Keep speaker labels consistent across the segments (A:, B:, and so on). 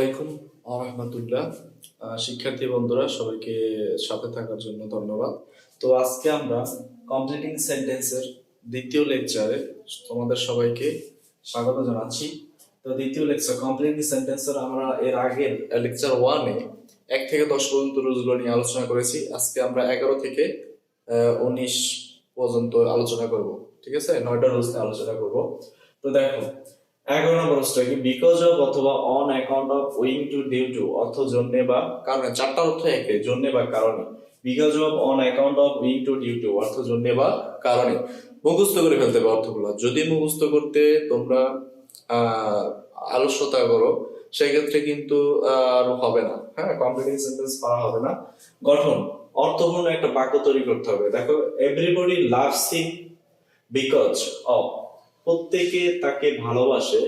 A: আলাইকুম আরহামাতুল্লাহ। শিক্ষার্থী বন্ধুরা সবাইকে সাথে থাকার জন্য ধন্যবাদ। তো আজকে আমরা কমপ্লিটিং সেন্টেন্সের দ্বিতীয় লেকচারে তোমাদের সবাইকে স্বাগত জানাচ্ছি। তো দ্বিতীয় লেকচার কমপ্লিটিং সেন্টেন্সের আমরা এর আগের লেকচার 1-এ 1 থেকে 10 পর্যন্ত রুলসগুলো নিয়ে আলোচনা করেছি। আজকে আমরা 11 থেকে 19 পর্যন্ত আলোচনা করব। ঠিক আছে, 9টা রুলস নিয়ে আলোচনা করব। তো দেখো 11 নম্বর প্রশ্নটা কি, বিকজ অফ অথবা on account of owing to due to অর্থ জন্য বা কারণে, চারটা অর্থ একই, জন্য বা কারণে। Because of on account of owing to due to অর্থ জন্য বা কারণে। মুখস্থ করে ফেলতে হবে অর্থগুলো। যদি মুখস্থ করতে তোমরা আলস্যতা করো সেক্ষেত্রে কিন্তু আর হবে না। হ্যাঁ, কমপ্লিটিং সেন্টেন্স পারা হবে না। গঠন, অর্থপূর্ণ একটা বাক্য তৈরি করতে হবে। দেখো, everybody loves him because of, প্রত্যেকে তাকে ভালোবাসে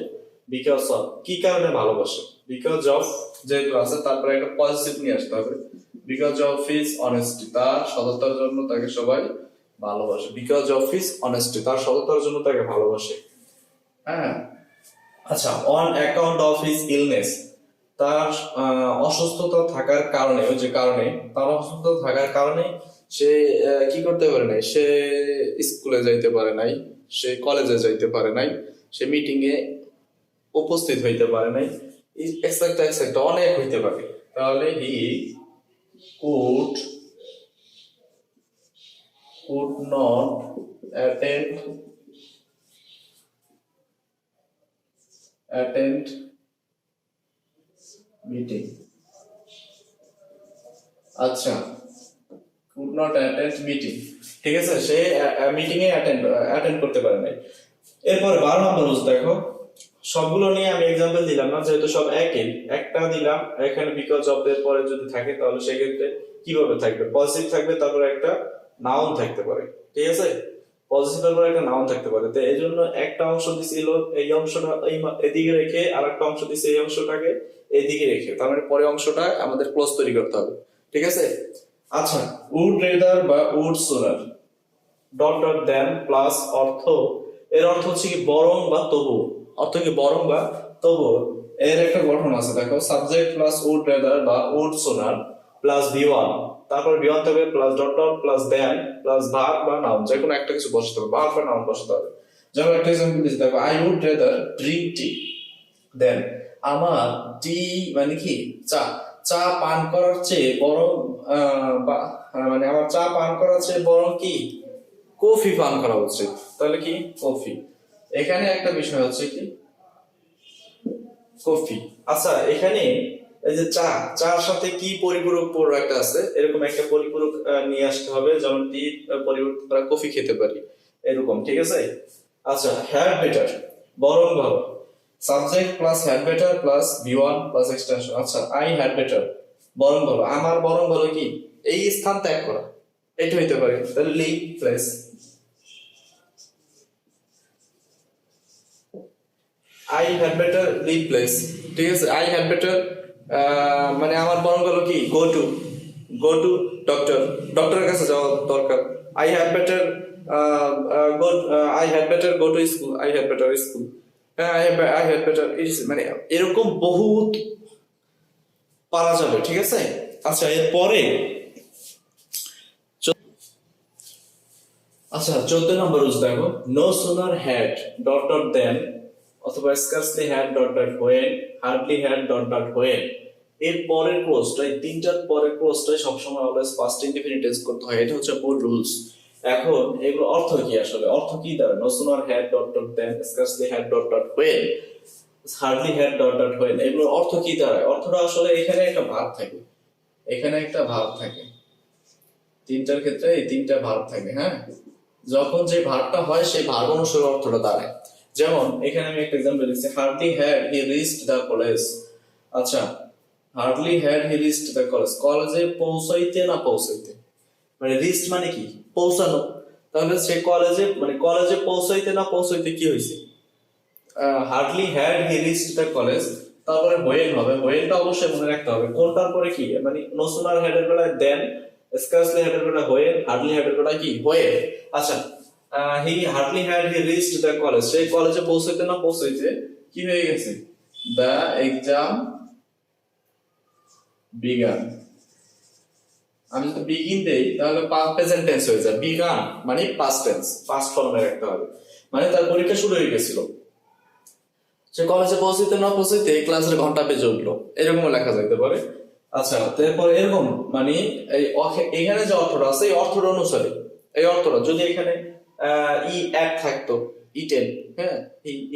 A: বিকজ অফ, কি কারণে ভালোবাসে, বিকজ অফ যেহেতু আছে তারপরে একটা পজিটিভ নিয়ে আসতে হবে। বিকজ অফ হিজ অনেস্টি, তার সততার জন্য তাকে সবাই ভালোবাসে। বিকজ অফ হিজ অনেস্টি, তার সততার জন্য তাকে ভালোবাসে। হ্যাঁ, আচ্ছা, on account of his illness, তার অসুস্থতা থাকার কারণে, ওই যে কারণে, তার অসুস্থতা থাকার কারণে সে কি করতে পারে নাই, সে স্কুলে যাইতে পারে নাই, সে কলেজে যাইতে পারে নাই, সে মিটিং এ উপস্থিত হইতে পারে নাই, এক্সেট্রা এক্সেট্রা অনেক হইতে পারে। তাহলে হি could not attend meeting। আচ্ছা, could not attend meeting, ঠিক আছে, সে মিটিং এ অ্যাটেন্ড করতে পারে নাই। এরপর 12 নম্বর রুলস দেখো, সবগুলো নিয়ে আমি एग्जांपल দিলাম না, যেহেতু সব একই, একটা দিলাম। এখানে বিকজ অফ এর পরে যদি থাকে তাহলে সেক্ষেত্রে কিভাবে থাকবে, পজিটিভ থাকবে, তারপরে একটা নাউন থাকতে পারে। ঠিক আছে, পজিটিভের পরে একটা নাউন থাকতে পারে। তো এইজন্য একটা অংশ দিছিল এই অংশটা এদিকে রেখে, আর একটা অংশ দিছে এই অংশটাকে এদিকে রেখে, তার মানে পরে অংশটা আমাদের ক্লোজ তৈরি করতে হবে। ঠিক আছে। আচ্ছা, উড রেদার বা উড সোনার, ডট ডট দেন প্লাস অর্থ, এর অর্থ হচ্ছে কি বরং বা তবু, অর্থ কি বরং বা তবু। এর একটা গঠন আছে, দেখো, সাবজেক্ট প্লাস উড রেদার বা উড সোনার প্লাস ভি1, তারপর ভি1 থাকবে প্লাস ডট ডট প্লাস দেন প্লাস ভার্ব বা নাউন, যে কোনো একটা কিছু বসাতে হবে, ভার্ব বা নাউন বসাতে হবে। যেমন একটা एग्जांपल দিচ্ছি, দেখো, I would rather drink tea than, আমার টি মানে কি চা, চা পান করার চেয়ে বরং মানে আমার চা পান করার চেয়ে বরং কি কফি পান করা উচিত। তাহলে কি কফি, এখানে একটা বিষয় হচ্ছে কি কফি। আচ্ছা, এখানে এই যে চা, চার সাথে কি পরিপূরক প্রোডাক্ট আছে, এরকম একটা পরিপূরক নিয়ে আসতে হবে, যেমন টি পরিবর্তে আমরা কফি খেতে পারি, এরকম। ঠিক আছে। আচ্ছা, হ্যাড বেটার, বরং ভালো, subject plus had better plus V1 plus extension. আচ্ছা, আই হ্যাড বেটার, বরং ভালো, আমার বরং ভালো কি এই স্থান ত্যাগ করা, এটা হইতে পারে। তাহলে leave place, I had better leave place. ঠিক আছে, আই হ্যাড বেটার মানে আমার বরং ভালো কি গো টু ডক্টর, ডক্টরের কাছে যাওয়া দরকার। I had better I had better go to school, I had better school, I had better, মানে এরকম বহুত পারা যাবে। ঠিক আছে। আচ্ছা, এরপরে 14 নম্বর রুলস দেখো, no sooner had dot dot than অথবা scarcely had dot dot when, hardly had dot dot when. এর পরের ক্লোজটাই, তিনটার পরের ক্লোজটাই সবসময় অলওয়েজ পাস্ট ইনডিফিনিট টেন্স করতে হয়। এটা হচ্ছে মূল রুলস। এখন এগুলো অর্থ কি, আসলে অর্থ কি দাঁড়ায়, no sooner had dot dot then, scarcely had dot dot when, hardly had dot dot when, এগুলোর অর্থ কি দাঁড়ায়? অর্থটা আসলে এখানে একটা ভার্ব থাকে, এখানে একটা ভার্ব থাকে, তিনটার ক্ষেত্রে এই তিনটা ভার্ব থাকে। হ্যাঁ, যখন যে ভার্বটা হয় সেই ভার্ব অনুসারে অর্থটা দাঁড়ায়। যেমন এখানে আমি একটা एग्जांपल দিচ্ছি, hardly had he reached the college. আচ্ছা, hardly had he reached the college, কলেজে পৌঁছাইতে না পৌঁছাইতে, মানে রিচড মানে কি পৌঁছানো, তাহলে সে কলেজে মানে কলেজে পৌঁছাইতে না পৌঁছাইতে কি হয়েছে, hardly had he reached the college, তারপরে হোয়েন হবে, হোয়েনটা অবশ্যই মনে রাখতে হবে, কোনটার পরে কি, মানে নো সোনার হ্যাড এর বেলায় দেন, স্কার্সলি হ্যাড এর বেলায় হোয়েন, হার্ডলি হ্যাড এর বেলায় কি হোয়েন। আচ্ছা, হি hardly had he reached the college, সেই কলেজে পৌঁছাইতে না পৌঁছাইতে কি হয়ে গেছে, দ্য এক্সাম বিগান। আমি যদি বিগিন দেই তাহলে প্রেজেন্ট টেন্স হয়ে যায়, বিগান মানে পাস্ট টেন্স, পাস্ট ফর্মে রাখতে হবে, মানে তার পরীক্ষা শুরু হয়ে গেছিল, সে কলেজে পৌঁছতে না পৌঁছতে ক্লাসের ঘন্টা বেজে উঠলো, এরকম লেখা যাইতে পারে। আচ্ছা, তারপর এরকম মানে এখানে যে অর্থটা আছে এই অর্থটা অনুসারে, এই অর্থটা যদি এখানে ই অ্যাড থাকতো, ইটেন, হ্যাঁ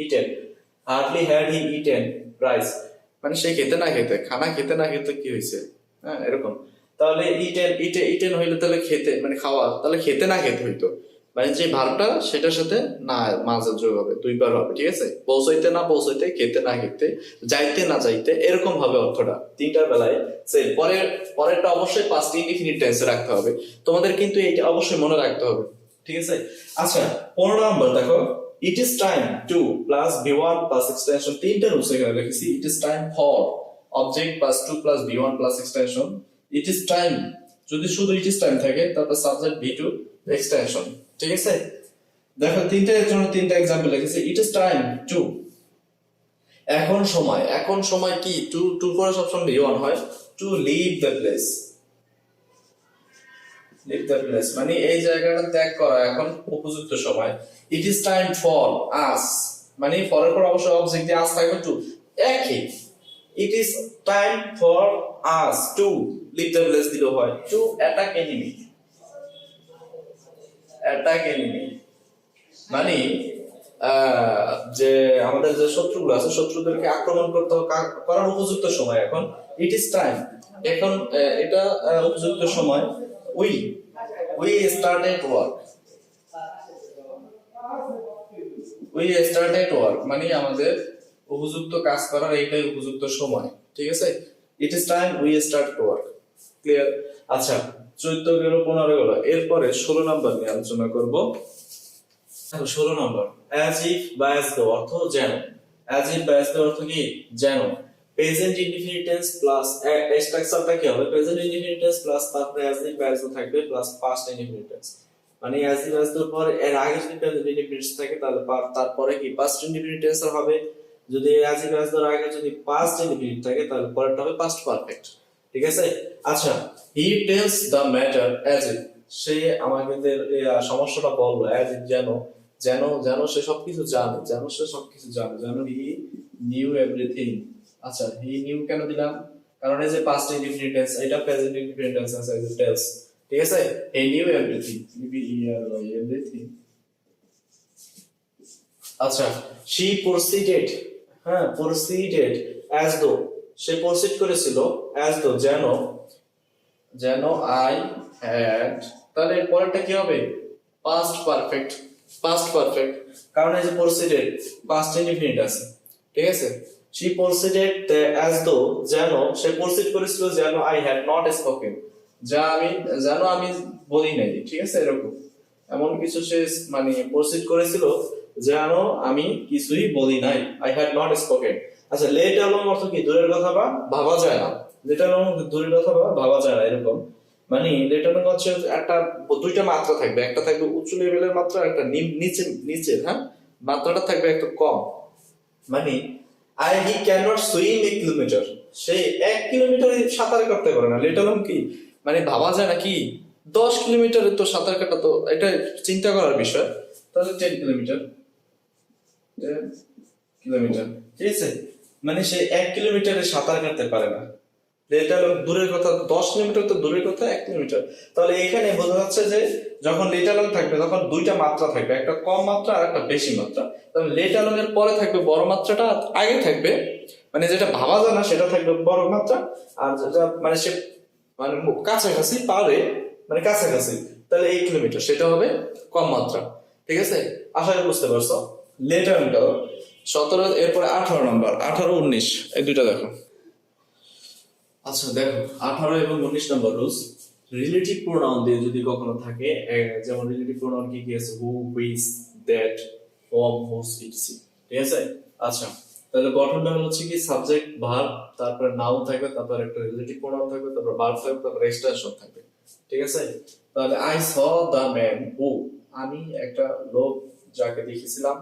A: eaten, hardly had he eaten rice, মানে সে খেতে না খেতে, খানা খেতে না খেতে কি হয়েছে, হ্যাঁ এরকম। তাহলে ইটেন ইটেন হইলে তাহলে খেতে মানে খাওয়া, তাহলে খেতে না খেতে হইতো, মানে যে ভার্বটা সেটার সাথে না মাঝে যোগ হবে, দুইবার হবে, ঠিক আছে? পৌঁছাইতে না পৌঁছাইতে, খেতে না খেতে, যাইতে না যাইতে, এরকম হবে অর্থটা তিনটার বেলায়। সেই পরেরটা অবশ্যই পাস্ট ইনডিফিনিট টেন্সে রাখতে হবে, তোমাদের কিন্তু এইটা অবশ্যই মনে রাখতে হবে, ঠিক আছে? আচ্ছা 15 নাম্বার দেখো, it is time to plus B one plus extension, তিনটা রুলস এখানে লিখেছি। It is time for object plus to plus B one plus extension. It is time যদি শুধু ইট ইজ টাইম থাকে, তারপর সাবজেক্ট বি2 এক্সটেনশন, ঠিক আছে? দেখো তিনটার জন্য তিনটা एग्जांपल লিখেছি। ইট ইজ টাইম টু, এখন সময়, এখন সময় কি টু, টু পরে সবসময় বি1 হয়, to leave the place, leave the place মানে এই জায়গাটা ত্যাগ করা এখন উপযুক্ত সময়। It is time for us, মানে ফরের পর অবশ্যই অবজেক্ট দিয়ে আস থাকবে টু, একই। It is time for us to leave the place দিলেও হয়, to attack enemy, attack enemy মানে যে আমাদের যে শত্রুগুলো আছে, শত্রুদেরকে আক্রমণ করতে করার উপযুক্ত সময় এখন। ইট ইজ টাইম, এখন এটা উপযুক্ত সময়। We started work, we started work মানে আমাদের উপযুক্ত কাজ করার এইটাই উপযুক্ত সময়, ঠিক আছে? ইট is time we started work, clear? আচ্ছা 14 গেল, 15 গেল, এরপরে 16 নাম্বার নিয়ে আলোচনা করব। 16 নম্বর, as if বা as though অর্থ যেন, as if বা as though অর্থ কি যেন। প্রেজেন্ট ইনডিফিনিট টেন্স প্লাস স্ট্রাকচারটা কি হবে, প্রেজেন্ট ইনডিফিনিট টেন্স প্লাস তারপরে as if বা as though থাকবে প্লাস পাস্ট ইনডিফিনিট টেন্স, মানে as if as though পরে এর আগে যদি প্রেজেন্ট ইনডিফিনিট থাকে তাহলে তারপরে কি পাস্ট ইনডিফিনিট টেন্স হবে। যদি as if as though এর আগে যদি পাস্ট ইনডিফিনিট থাকে তাহলে পরেরটা হবে পাস্ট পারফেক্ট, ঠিক আছে? আচ্ছা, he tells the matter as if, সে আমাদের সমস্যাটা বললো as if যেন, যেন যেন সে সবকিছু জানে, যেন সে সবকিছু জানে, যেন হি নিউ এভরিথিং। আচ্ছা হি নিউ কেন দিলাম, কারণ এই যে পাস্ট ইনডিফিনিট টেন্স, এটা প্রেজেন্ট ইনডিফিনিট টেন্স আছে, এই যে টেলস, ঠিক আছে? He knew everything, B E R Y everything. আচ্ছা শি প্রসিডেড, হ্যাঁ প্রসিডেড অ্যাজ দো, সে প্রসিড করেছিল অ্যাজ দো যেন, যেন আই হ্যাড, তাহলে এর পরেরটা কি হবে পাস্ট পারফেক্ট, পাস্ট পারফেক্ট, কারণ এই যে প্রসিডেড পাস্ট ইনডিফিনিট আছে, ঠিক আছে? she proceeded as though যেন সে প্রসিড করেছিল যেন I had not spoken, যা আমি যেন আমি বলি নাই, ঠিক আছে? এরকম এমন কিছু সে মানে প্রসিড করেছিল যেন আমি কিছুই বলি নাই, I had not spoken। আচ্ছা লেট অ্যালং অর্থ কি দূরের কথা বা ভাবা যায় না, লেট অ্যালং দূরের কথা বা ভাবা যায় না, এরকম মানে লেট অ্যালং হচ্ছে একটা দুইটা মাত্রা থাকবে, একটা থাকবে উচ্চ লেভেলের মাত্রা, একটা নিচে নিচে, হ্যাঁ মাত্রাটা থাকবে একটু কম, মানে he cannot swim a kilometer, say 1 kilometre সাঁতার কাটতে পারে না, লেট অ্যালং কি মানে ভাবা যায় না কি 10 কিলোমিটারে তো সাঁতার কাটা, তো এটা চিন্তা করার বিষয়। তাহলে 10 কিলোমিটার, 10 কিলোমিটার, ঠিক আছে? মানে সে 1 কিলোমিটারে সাঁতার কাটতে পারে না, লেট অ্যালং দূরের কথা, 10 কিলোমিটার তো দূরের কথা, 1 কিলোমিটার। তাহলে এখানে বোঝা যাচ্ছে যে যখন লেট অ্যালং থাকবে তখন দুইটা মাত্রা থাকবে, একটা কম মাত্রা আর একটা বেশি মাত্রা। তাহলে লেট অ্যালং এর পরে থাকবে বড় মাত্রাটা, আগে থাকবে মানে যেটা ভাবা যায় না সেটা থাকবে বড় মাত্রা, আর যেটা মানে সে মানে কাছাকাছি পারে মানে কাছাকাছি, তাহলে 8 কিলোমিটার সেটা হবে কম মাত্রা, ঠিক আছে? আশা করি বুঝতে পারছো। লেট অ্যালংটা 17, এরপরে 18 নম্বর, 18 19 এই দুইটা দেখো। আচ্ছা দেখো 18 এবং 19 নম্বর রুলস, রিলেটিভ প্রোনাউন দিয়ে যদি কখনো থাকে, যেমন রিলেটিভ প্রোনাউন কি কি আছে, who, which, that, from, whose, its, ঠিক আছে? আচ্ছা তাহলে গঠনটা হচ্ছে কি সাবজেক্ট ভার্ব, তারপরে নাউন থাকবে, তারপর একটা রিলেটিভ প্রোনাউন থাকবে, তারপর ভার্ব থাকবে, তারপর এক্সটেনশন থাকবে, ঠিক আছে? তাহলে I saw the man who, আমি একটা লোক যাকে দেখেছিলাম,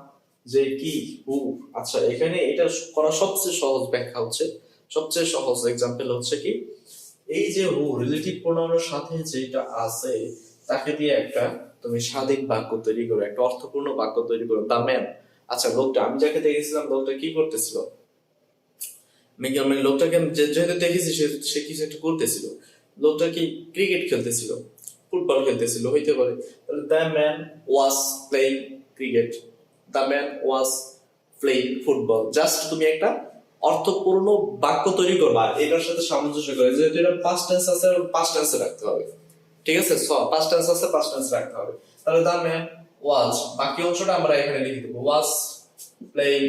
A: যে কি হু। আচ্ছা এখানে এটা করা সবচেয়ে সহজ ব্যাখ্যা হচ্ছে, সবচেয়ে সহজ एग्जांपल হচ্ছে কি এই যে হু রিলেটিভ প্রোনাউনের সাথে যেটা আছে তাকে দিয়ে একটা তুমি স্বাধীন বাক্য তৈরি করো, একটা অর্থপূর্ণ বাক্য তৈরি করো। দা ম্যান, আচ্ছা লোকটা, আমি যাকে দেখেছিলাম লোকটা কি করতেছিল, আমি লোকটাকে যেহেতু দেখেছি সে কিছু একটা করতেছিল, লোকটা কি ক্রিকেট খেলতেছিল, ফুটবল খেলতেছিল হইতে পারে, তাহলে the man was playing cricket, the man was playing football. Just তুমি একটা অর্থপূর্ণ বাক্য তৈরি করবা এটার সাথে সামঞ্জস্য করে, যেহেতু এটা পাস্ট টেন্স আছে পাস্ট টেন্সে রাখতে হবে, ঠিক আছে, পাস্ট টেন্স আছে পাস্ট টেন্স রাখতে হবে। তাহলে দ্য ম্যান ওয়াজ, বাকি অংশটা আমরা এখানে লিখে দেবো, ওয়াজ প্লেইং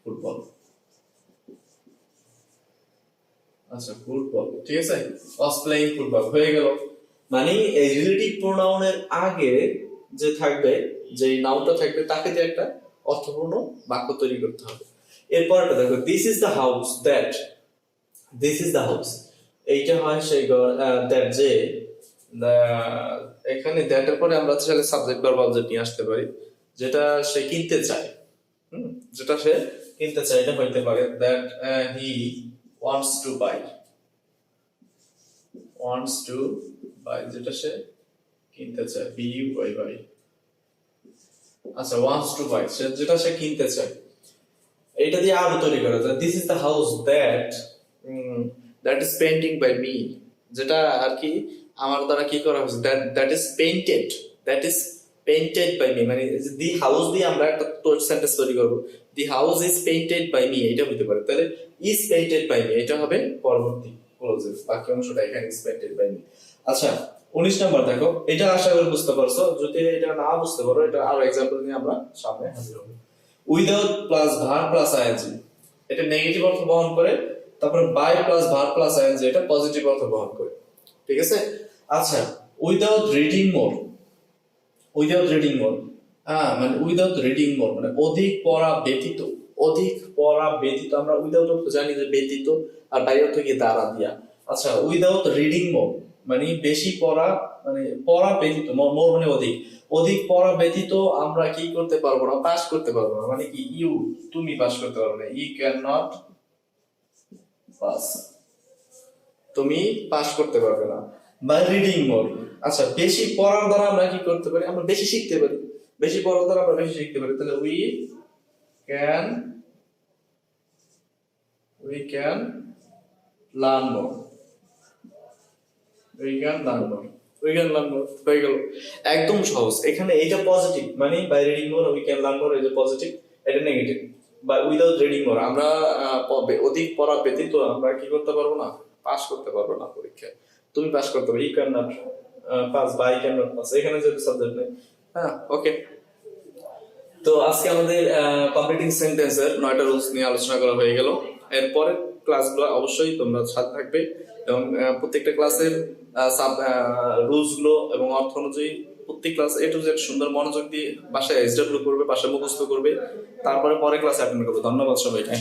A: ফুটবল। আচ্ছা ফুটবল, ঠিক আছে, ওয়াজ প্লেইং ফুটবল হয়ে গেল। মানে এই রিলেটিভ প্রোনাউনের আগে যে থাকবে, যে নাউনটা থাকবে তাকে দিয়ে একটা অর্থপূর্ণ বাক্য তৈরি করতে হবে। এরপরটা দেখো, this is the house that, this is the house, এইটা হয় সেই দ্যাট, যে এখানে দ্যাট এর পরে আমরা চাইলে সাবজেক্ট ভার্ব অবজেক্ট নিয়ে আসতে পারি, যেটা সে কিনতে চায়, যেটা সে কিনতে চায়, এটা হইতে পারে that he wants to buy, wants to buy, যেটা সে কিনতে চায়, বি ইউ বাই বাই। আচ্ছা wants to buy, যেটা সে কিনতে চায়, এটা দিয়ে আরো তৈরি করা যায়, this is the house that that is painting by me, যেটা আর কি আমার দ্বারা কি করা হয়েছে, that is painted, that is painted by me, মানে দি হাউস দিয়ে আমরা একটা সেন্টেন্স তৈরি করবো, the house is painted by me, এটা হতে পারে। তাহলে ইজ পেইন্টেড বাই মি এটা হবে পরবর্তী ক্লোজে, বাকি অংশটা এখানে ইজ পেইন্টেড বাই মি। আচ্ছা 19 নাম্বার দেখো, এটা আশা করি বুঝতে পারছো, যদি এটা না বুঝতে পারো এটা আরো एग्जांपल নিয়ে আমরা সামনে হাজির হব। Without plus verb plus ING, এটা নেগেটিভ অর্থ বহন করে, তারপরে by plus verb plus ING এটা পজিটিভ অর্থ বহন করে, ঠিক আছে। আচ্ছা without reading more, without reading more, মানে উইদাউট রিডিং মোর মানে অধিক পড়া ব্যতীত, অধিক পড়া ব্যতীত, আমরা উইদাউট অর্থ জানি যে ব্যতীত, আর বাই অর্থ কি দ্বারা দিয়া। আচ্ছা উইদাউট রিডিং মোর মানে বেশি পড়া, মানে পড়া ব্যতীত, মোর মানে অধিক, অধিক পড়া ব্যতীত আমরা কি করতে পারবো না, পাস করতে পারবো না, মানে কি ইউ তুমি পাস করতে পারবে না, ইউ ক্যান নট পাস, তুমি পাস করতে পারবে না। বাই রিডিং মোর, আচ্ছা বেশি পড়ার দ্বারা আমরা কি করতে পারি, আমরা বেশি শিখতে পারি, বেশি পড়ার দ্বারা আমরা বেশি শিখতে পারি, তাহলে can we can learn more, we can learn more, we can learn more হয়ে গেল, একদম সহজ। এখানে এটা পজিটিভ, মানে by reading more we can learn more এটা পজিটিভ, এটা নেগেটিভ। বা উইদাউট রিডিং মোর আমরা অধিক পড়া ব্যতীত আমরা কি করতে পারবো না, পাস করতে পারবো না পরীক্ষায়, তুমি পাস করতে পারবে, ইউ ক্যান নট পাস বা আই ক্যান নট পাস, এখানে যেহেতু সাবজেক্ট নেই। হ্যাঁ ওকে, তো আজকে আমাদের কমপ্লিটিং সেন্টেন্সের 9টা রুলস নিয়ে আলোচনা করা হয়ে গেল। এরপরে ক্লাসগুলো অবশ্যই তোমরা সাথে থাকবে এবং প্রত্যেকটা ক্লাসের রুলস গুলো এবং অর্থ অনুযায়ী প্রত্যেক ক্লাস এ টু জেড সুন্দর মনোযোগ দিয়ে বাসায় এসডব্লিউ করবে, বাসায় মুখস্থ করবে, তারপরে পরে ক্লাস অ্যাটেন্ড করবে। ধন্যবাদ সবাইকে।